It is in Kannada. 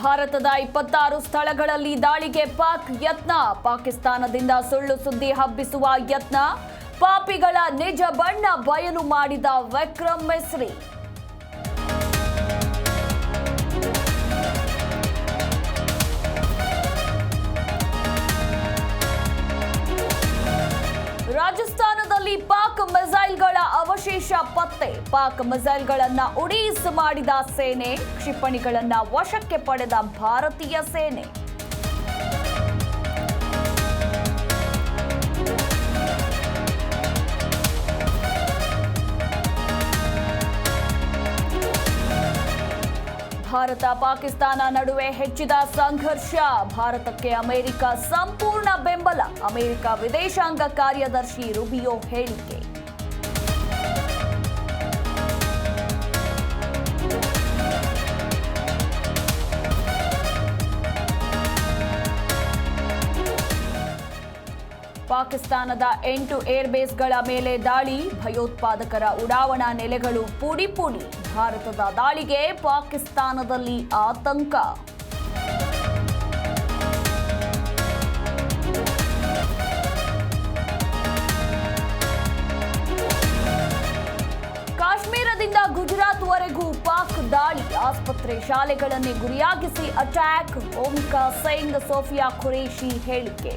ಭಾರತದ 26 ಸ್ಥಳಗಳಲ್ಲಿ ದಾಳಿಗೆ ಪಾಕ್ ಯತ್ನ. ಪಾಕಿಸ್ತಾನದಿಂದ ಸುಳ್ಳು ಸುದ್ದಿ ಹಬ್ಬಿಸುವ ಯತ್ನ. ಪಾಪಿಗಳ ನಿಜ ಬಣ್ಣ ಬಯಲು ಮಾಡಿದ ವಿಕ್ರಮ್ ಮಿಸ್ರಿ. ರಾಜಸ್ಥಾನದಲ್ಲಿ ಪಾಕ್ ಮಿಸೈಲ್ಗಳ ಅವಶೇಷ ಪತ್ತೆ. ಪಾಕ್ ಮಿಸೈಲ್ಗಳನ್ನ ಉಡೀಸ್ ಮಾಡಿದ ಸೇನೆ. ಕ್ಷಿಪಣಿಗಳನ್ನ ವಶಕ್ಕೆ ಪಡೆದ ಭಾರತೀಯ ಸೇನೆ. ಭಾರತ ಪಾಕಿಸ್ತಾನ ನಡುವೆ ಹೆಚ್ಚಿದ ಸಂಘರ್ಷ. ಭಾರತಕ್ಕೆ ಅಮೆರಿಕ ಸಂಪೂರ್ಣ ಬೆಂಬಲ. ಅಮೆರಿಕ ವಿದೇಶಾಂಗ ಕಾರ್ಯದರ್ಶಿ ರುಬಿಯೋ ಹೇಳಿಕೆ. ಪಾಕಿಸ್ತಾನದ 8 ಏರ್ಬೇಸ್ಗಳ ಮೇಲೆ ದಾಳಿ. ಭಯೋತ್ಪಾದಕರ ಉಡಾವಣಾ ನೆಲೆಗಳು ಪುಡಿ ಪುಡಿ. ಭಾರತದ ದಾಳಿಗೆ ಪಾಕಿಸ್ತಾನದಲ್ಲಿ ಆತಂಕ. ಕಾಶ್ಮೀರದಿಂದ ಗುಜರಾತ್ವರೆಗೂ ಪಾಕ್ ದಾಳಿ. ಆಸ್ಪತ್ರೆ ಶಾಲೆಗಳನ್ನೇ ಗುರಿಯಾಗಿಸಿ ಅಟ್ಯಾಕ್. ಓಮಿಕಾ ಸಿಂಗ್, ಸೋಫಿಯಾ ಖುರೇಶಿ ಹೇಳಿಕೆ.